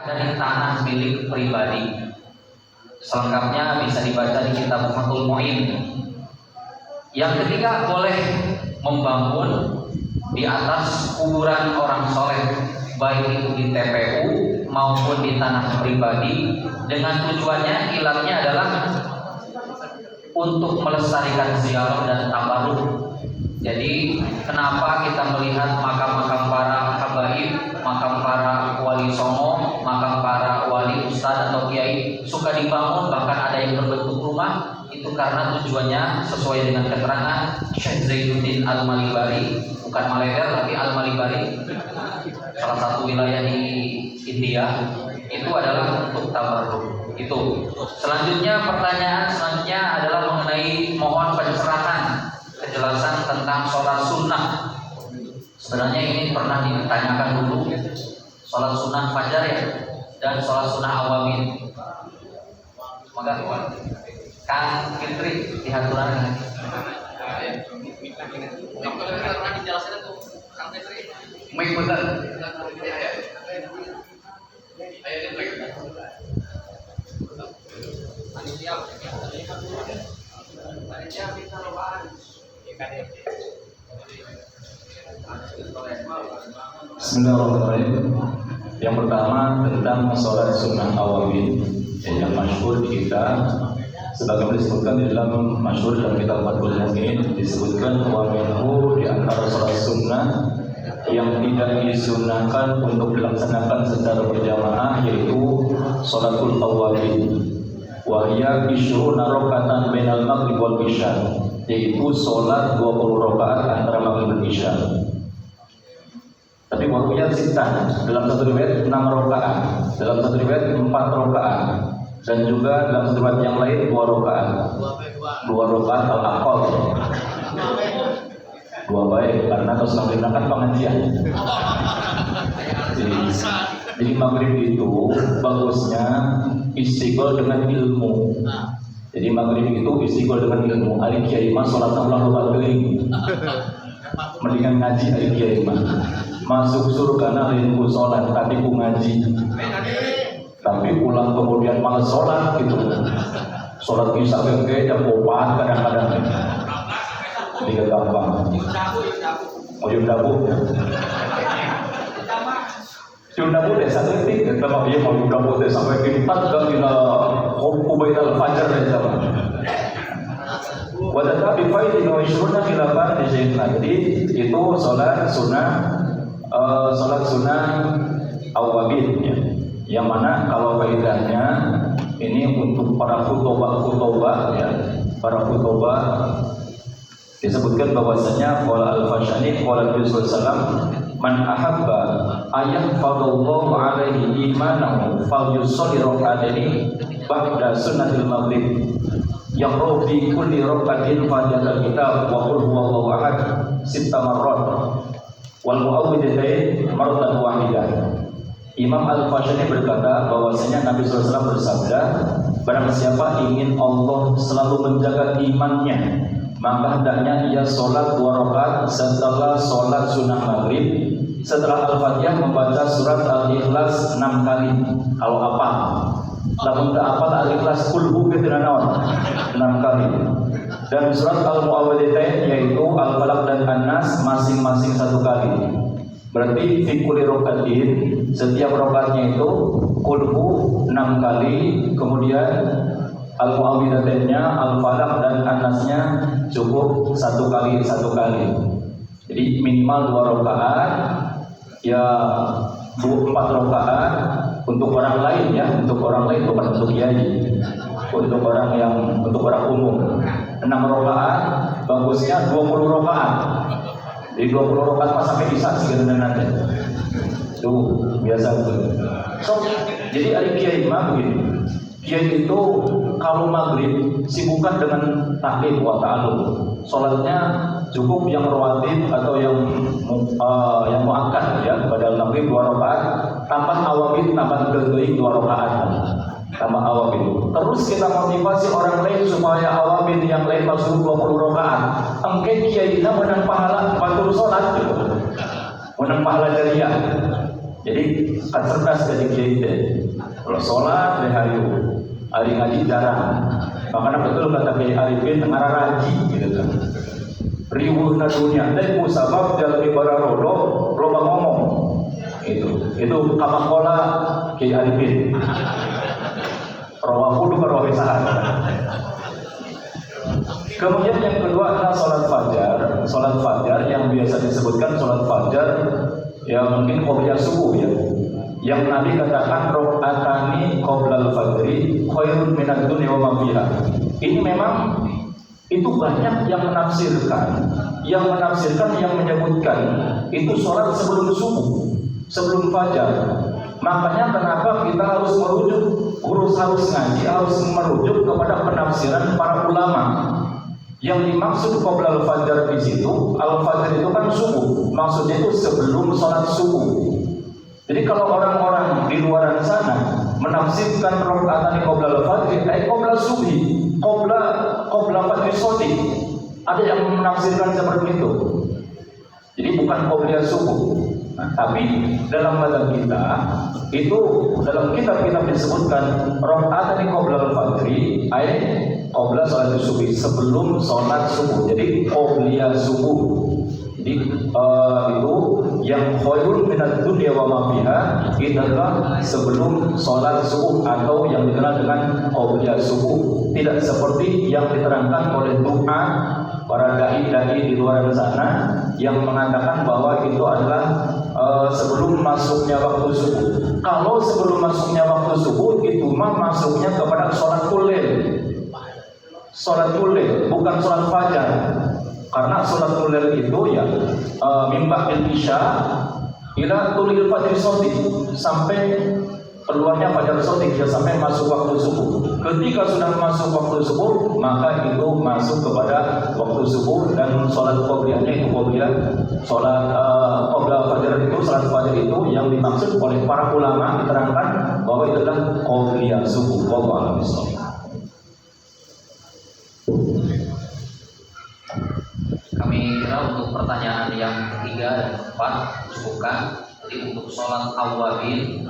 dari tanah milik pribadi. Selengkapnya bisa dibaca di kitab Fathul Mu'in. Yang ketiga, boleh membangun di atas kuburan orang soleh, baik itu di TPU maupun di tanah pribadi, dengan tujuannya ilatnya adalah untuk melestarikan ziarah dan tabarruk. Jadi kenapa kita melihat makam-makam para habaib, makam para wali songo, makam para wali ustadz atau kiai suka dibangun, bahkan ada yang berbentuk rumah, itu karena tujuannya sesuai dengan keterangan Syekh Zainuddin Al-Malibari, bukan Maleber tapi Al-Malibari, salah satu wilayah di India, itu adalah untuk tabarruk. Itu. Selanjutnya, pertanyaan selanjutnya adalah mengenai mohon pencerahan kejelasan tentang sholat sunnah. Sebenarnya ini pernah ditanyakan dulu, sholat sunnah fajar ya, dan sholat sunnah awamin. Maka Kang Fitri dihaturan. Pernah dijelaskan tuh Kang Fitri. Mengikutan. Bismillahirrahmanirrahim. Yang pertama tentang sholat sunnah awabin yang masyhur di kita, sebagaimana disebutkan di dalam masyhur dalam kitab Fathul Mu'in, disebutkan wa minhu di antara sholat sunnah yang tidak disunahkan untuk dilaksanakan secara berjamaah yaitu sholatul awabin, wahya isyuruna rakaatan bainal maghrib wal isya, yaitu sholat 20 rakaat antara maghrib dan isya. Tapi waktunya sitah, dalam satu riwayat 6 rakaat, dalam satu riwayat 4 rakaat, dan juga dalam satu riwayat yang lain 2 rakaat. 2 rakaat al-aqal. 2 baik, karena kalau maghrib kan pengajian. Jadi maghrib itu bagusnya istiqol dengan ilmu. Jadi maghrib itu istiqol dengan ilmu. Ari kiai mah salat Allah bageuing. Mendingan ngaji ari kiai mah. Masuk surga lain ku salat tapi ku ngaji. Tapi pulang kemudian malas salat gitu. Salat isya ge jam 4 kadang-kadang. Tiga gampang. Oyun dabu. Oyun dabu deh satu titik. Kita mau dia oyun dabu deh sampai empat kali na kubaitul fajar deh sama. Wadata bifaidin wa ishruna khilafan di sini. Jadi itu sholat sunnah awabin ya. Yang mana kalau faedahnya ini untuk para khutbah ya, para khutbah disebutkan bahwasanya qala al-Fashani qala Nabi sallallahu alaihi wasallam man ahabba ayyahfadallahu alaihi imanahu falyusalli rak'ataini ba'da sunnatil maghrib yaqra fi kulli rak'atin fatihatul kitab wa qul huwallahu ahad 6 marrat wal mu'awwidhatain marratan wahidah. Imam Al-Fashani berkata bahwasanya Nabi SAW bersabda, barang siapa ingin Allah selalu menjaga imannya, maka hendaknya ia sholat 2 rakaat setelah sholat sunnah maghrib, setelah Al-Fatihah membaca surat Al-Ikhlas 6 kali. Kalau apa? Lamun tak apa Al-Ikhlas kulhu keterangan 6 kali. Dan surat Al-Mu'awwidhatain yaitu Al-Falaq dan An-Nas masing-masing 1 kali. Berarti fi kulli rakaatin, setiap rakaatnya itu kulhu 6 kali, kemudian Al-Mu'awwidhatainnya, Al-Falaq dan An-Nasnya cukup 1 kali. Jadi minimal 2 rakaat, ya 4 rakaat untuk orang lain ya, untuk orang lain bukan untuk kiai, untuk orang umum. 6 rakaat, bagusnya 20 rakaat. Jadi 20 rakaat pas sampai isya sih nanti. Tuh biasa tuh. So, jadi ada kiai mah begini. Kiai itu kalau maghrib sibukkan dengan tahlil wa ta'alum. Salatnya cukup yang rawatib atau yang muakkad ya, pada maghrib 2 rakaat, tambah awabin tambah teuing 2 rakaat. Tambah awabin. Terus kita motivasi orang lain supaya awabin yang lain masuk 20 rakaat. Engke kiaina menang pahala 40 salat gitu. Menang pahala jariah. Jadi kan cerdas dari kiai teh. Kalau sholat hayu, hari ngaji jarang. Makanya betul kata Kiai Arifin ngara raji gitu kan. Riwuh na dunia teh musabab jalmi bararodo loba ngomong. Itu kamakola Kiai Arifin. Rawahu du rawi sahabat. Kemudian yang kedua adalah sholat fajar yang biasa disebutkan sholat fajar yang mungkin qobliyah subuh ya. Yang Nabi katakan rakaatani qoblal fajri khairun minad dunya wa ma fiha. Ini memang itu banyak yang menafsirkan, yang menyebutkan itu sholat sebelum subuh, sebelum fajar. Makanya kenapa kita harus harus ngaji, harus merujuk kepada penafsiran para ulama. Yang dimaksud qoblal fajar di situ, al-fajar itu kan subuh, maksudnya itu sebelum sholat subuh. Jadi kalau orang-orang di luar sana menafsirkan rakaatani qoblal fajri, qoblal subhi, qobla fajri shoti, ada yang menafsirkan seperti itu. Jadi bukan qobliyah subuh. Nah, tapi dalam mazhab kita itu dalam kitab-kitab disebutkan rakaatani qoblal fajri, qobla sholat subuh, sebelum sholat subuh. Jadi qobliyah subuh. Jadi itu yang khairun minad dunya wa ma fiha itu adalah sebelum sholat subuh atau yang dikenal dengan qobliyah subuh. Tidak seperti yang diterangkan oleh doa para dai-dai di luar sana yang mengatakan bahwa itu adalah sebelum masuknya waktu subuh. Kalau sebelum masuknya waktu subuh itu mah masuknya kepada sholat lail. Sholat lail bukan sholat fajar. Karena sholat lail itu ya mimba isya ila tulil fajr shoti, sampai keluarnya fajar shoti ya, sampai masuk waktu subuh. Ketika sudah masuk waktu subuh, maka itu masuk kepada waktu subuh dan sholat qobliyahnya itu qobliyah sholat qobla fajar itu, sholat fajar itu yang dimaksud oleh para ulama diterangkan bahwa itu adalah qobliyah subuh. Wallahu a'lam. Kami kira untuk pertanyaan yang ketiga dan keempat cukupkan. Jadi untuk sholat awwabin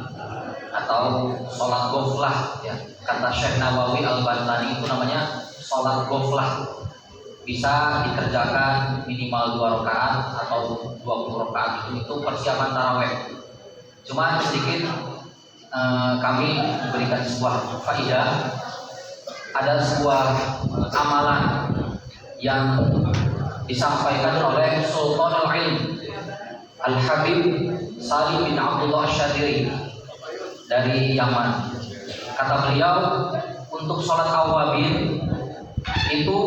atau sholat ghaflah ya, kata Syekh Nawawi Al-Bantani itu namanya sholat ghaflah. Bisa dikerjakan minimal 2 rakaat atau 20 rakaat, itu persiapan taraweh. Cuma sedikit kami memberikan sebuah faedah. Ada sebuah amalan yang disampaikan oleh Sultanul Ilm Al-Habib Salim bin Abdullah Syadiri dari Yaman. Kata beliau, untuk sholat awwabin itu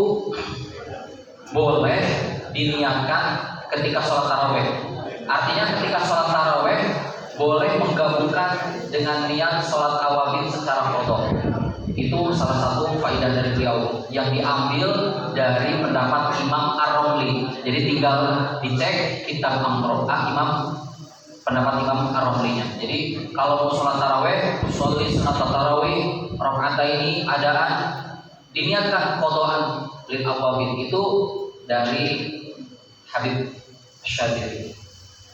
boleh diniatkan ketika sholat taraweh. Artinya ketika sholat taraweh boleh menggabungkan dengan niat sholat awwabin secara qadha. Itu salah satu faedah dari beliau yang diambil dari pendapat Imam Ar-Romli. Jadi tinggal dicek kitab Imam pendapat Imam Ar-Romlinya. Jadi kalau mau sholat taraweh, sholat sunat tarawih rakaat ini adaan diniatkan qadhaan lil awwabin, itu dari Habib Syadiri.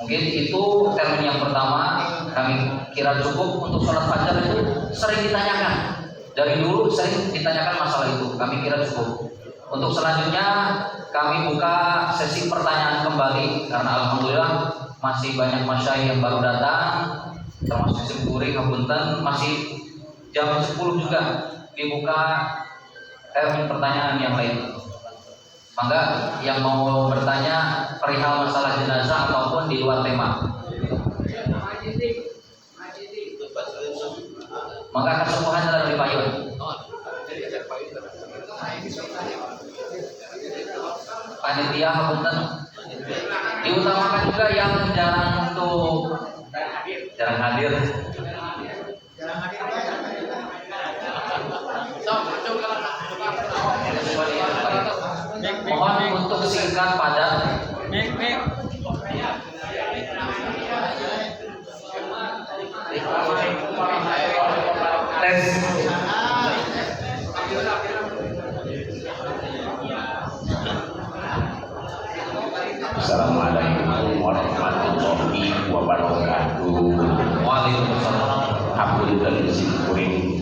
Mungkin itu termin yang pertama. Kami kira cukup. Untuk sholat fajar itu sering ditanyakan. Dari dulu sering ditanyakan masalah itu, kami kira cukup. Untuk selanjutnya kami buka sesi pertanyaan kembali karena alhamdulillah masih banyak masyayikh yang baru datang, termasuk Sempuri Kapunten. Masih jam 10 juga dibuka termin pertanyaan yang lain. Maka yang mau bertanya perihal masalah jenazah ataupun di luar tema, maka kesembuhan adalah dari payun. Panitia Kapunten diutamakan juga yang jarang hadir. Mohon untuk singkat padat. Tes. Assalamualaikum warahmatullahi wabarakatuh. Waalaikumsalam. Alhamdulillah dan simkuring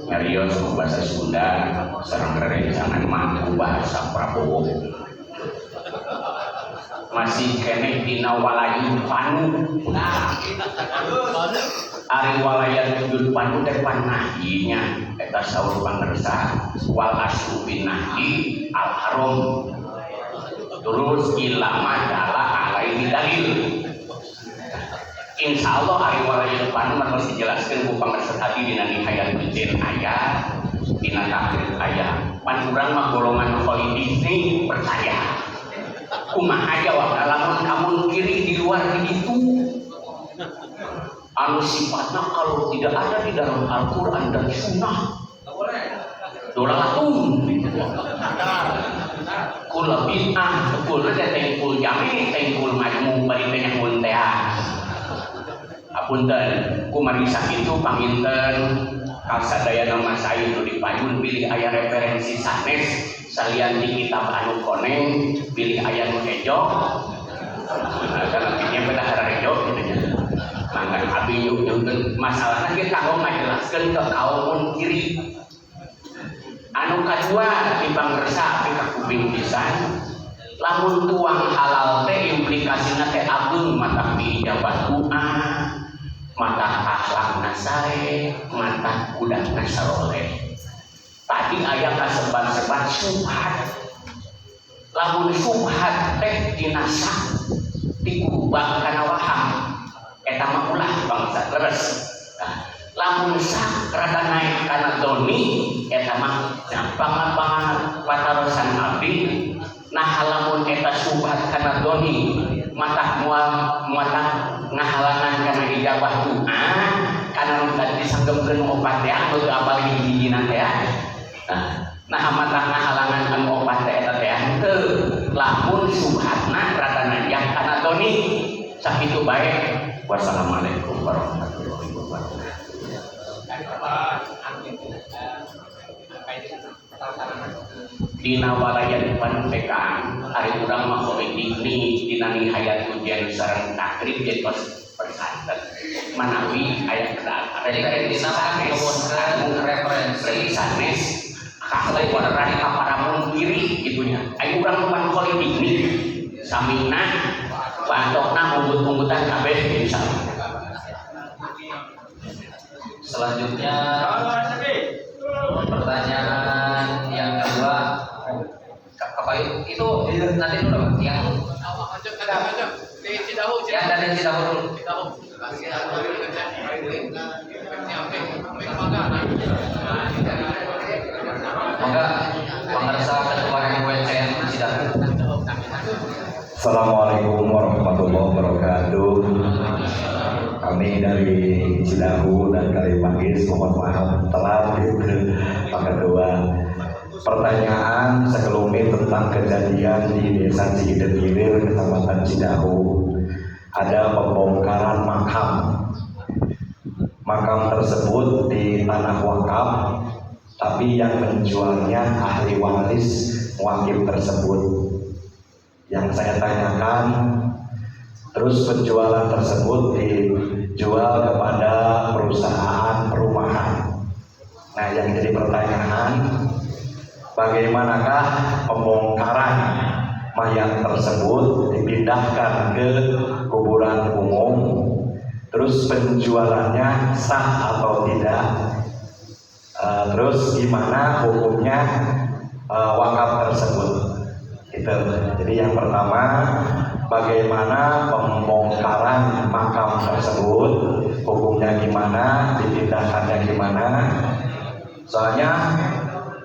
nyarios bahasa Sunda sareng rerencangan mampu bahasa Prabowo masih kene dina walayu panu ari walayan tujul panu teh panahinya eta saur pangersa wal aslu binahi al haram terus ilama dala alaihi dalil. Insya Allah hari walayu depan harus dijelaskan ku pangersa tadi dina nihayat ujian ayat dina takrib ayat pan urang mah golongan kholidin ini percaya kumaha jawab lamun kamu kiri di luar itu anu sifatnya kalau tidak ada di dalam Al-Quran dan Sunnah dolalatun kula bid'ah kula tengkul jami tengkul majmu bari teh muntea apunten kumari sakitu panginten kasadayana Mas Ayu nu dipayun pilih aya referensi sanes salian di kitab anu koneng pilih aya nu hejo kana pinya pada hara hejo kitu nya mangga abi nyukeun masalahna ge kanggo ngajelaskeun ke kaum kiri anu kadua dipanggersa ka kuping pisan lamun tuang halal teh implikasina teh agung mata diijabah doa mata akhlak nasare mata budak nasaroleh tadi aya kasebat-sebat subhat lamun subhat teh dinasa digubah kana waham eta mah ulah bangsa leres lamun sak rada naik kana doni eta mah pangan-pangan patarosan abdi nah lamun eta subhat kana doni mata ngahalangan kana ijabah doa kana nu tadi disanggepkeun opat teh anu teu apal hiji-hijina teh nah mata ngahalangan anu opat teh eta teh teu lamun subhatna rada najah kana doni sakitu bae. Wassalamualaikum warahmatullahi wabarakatuh. Dina walayan pantekan ari urang mah ini dina nihayat ujian sareng takrib jadi persanten manawi aya referensi sanes kakle warani kaparamun kiri gitunya ai urang pan kali ini samina bantokna ungut-ungutan kabeh insyaallah. Selanjutnya pertanyaan yang kedua Kapayu itu nanti dulu yang dari Cidahu dulu. Maka pengersa ketua RWCN Cidahu. Assalamualaikum warahmatullahi wabarakatuh. Kami dari Cidahu dan Kalimanggis mohon maaf telat Pak Ketua. Pertanyaan sekelumit tentang kejadian di Desa Cigilir, Kecamatan Cidahu. Ada pembongkaran makam. Makam tersebut di tanah wakaf, tapi yang menjualnya ahli waris wakil tersebut. Yang saya tanyakan, terus penjualan tersebut dijual kepada perusahaan perumahan. Nah, yang jadi pertanyaan, bagaimanakah pembongkaran mayat tersebut dipindahkan ke kuburan umum, terus penjualannya sah atau tidak, terus gimana hukumnya wakaf tersebut gitu. Jadi yang pertama, bagaimana pembongkaran makam tersebut, hukumnya gimana, dipindahkannya gimana. Soalnya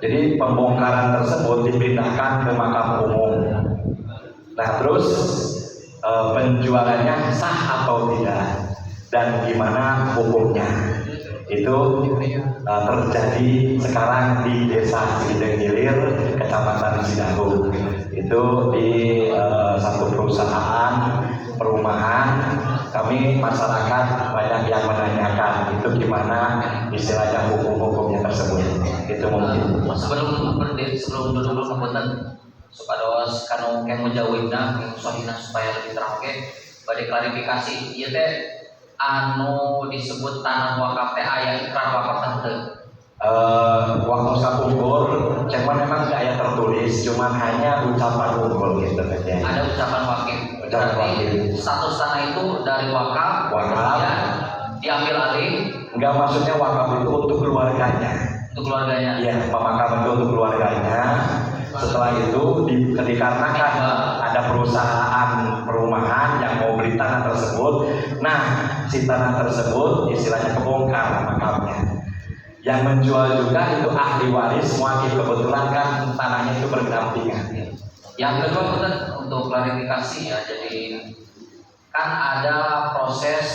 jadi pembongkaran tersebut dipindahkan ke makam umum. Nah, terus penjualannya sah atau tidak dan gimana hukumnya. Itu terjadi sekarang di Desa Cigilir, Kecamatan Cidahu. Itu di satu perusahaan perumahan. Kami masyarakat banyak yang menanyakan itu gimana istilahnya hukum-hukumnya tersebut. Itu mungkin. Sebelum dulu kemudian supados kanu yang menjawabna yang sohina supaya lebih terang oke. Bade klarifikasi ieu teh anu disebut tanah wakaf teh aya ikrar wakaf teh? Waktu sapungkur, cuman memang nggak ada tertulis, cuman hanya ucapan unggul gitu aja. Ada ucapan wakif. Ucapan Berarti wakif. status tanah itu dari wakaf, Wakaf. kemudian diambil alih Nggak, maksudnya wakaf itu untuk keluarganya. untuk keluarganya. Iya, pemakaman itu untuk keluarganya. Setelah itu dikarenakan ada perusahaan perumahan yang mau beli tanah tersebut. Nah, si tanah tersebut istilahnya kebongkar makamnya. Yang menjual juga itu ahli waris wakil, kebetulan kan tanahnya itu berdampingan. Yang kedua betul untuk klarifikasi ya, jadi kan ada proses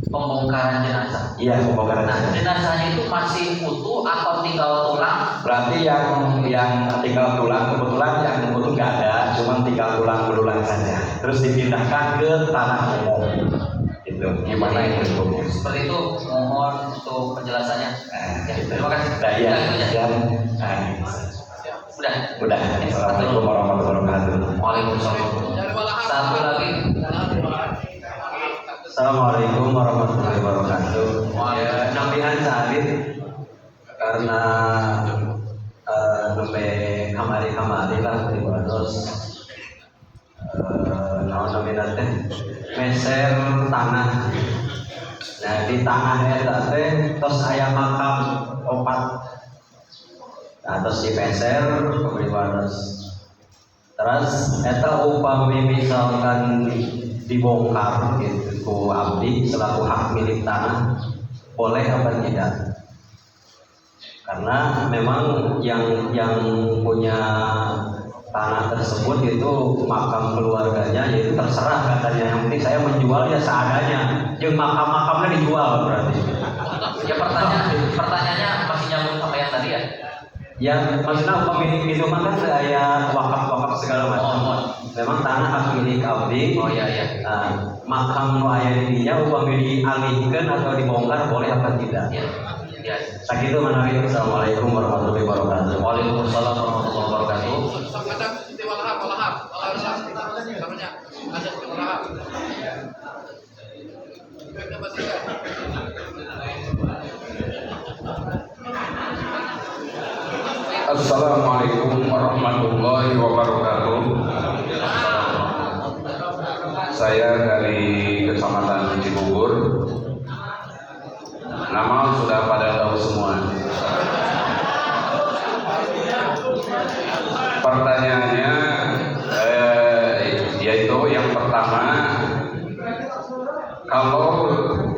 pembongkaran jenazah. Iya, pembongkaran Nah, jenazah. jenazahnya itu masih utuh atau tinggal tulang? Berarti yang tinggal tulang, kebetulan yang utuh nggak ada, cuma tinggal tulang belulang saja. Terus dipindahkan ke tanah umum. Gitu. Gimana itu hukumnya? Seperti itu, mohon untuk penjelasannya. Ya, terima kasih. Nah, iya, Itu aja. ya. Udah. Assalamualaikum warahmatullahi wabarakatuh. Waalaikumsalam. Satu lagi. Assalamualaikum warahmatullahi wabarakatuh. Waalaikumsalam. Ya, nampihan salib karena nembe kamari lah di Banos. Naon namina teh meser tanah. Nah di tanah eta teh tos aya makam opat. Nah terus dipeser ke Banos. Terus eta upami misalkan dibongkar gitu ku abdi selaku hak milik tanah, boleh apa tidak? Karena memang yang punya tanah tersebut itu makam keluarganya, yaitu terserah katanya, yang penting saya menjual ya seadanya, yang makam-makamnya dijual berarti. Ya pertanyaannya masih nyambung sama yang tadi ya? Yang maksudnya pemilik itu kan kayak wakaf segala macam. Memang tanah hak milik abdi. Oh iya. Nah, makam nu aya di dinya upami dialihkeun atau dibongkar boleh apa tidak? Ya. Sakitu manawi. Assalamualaikum warahmatullahi wabarakatuh. Waalaikumsalam warahmatullahi wabarakatuh. Assalamualaikum warahmatullahi wabarakatuh. Saya dari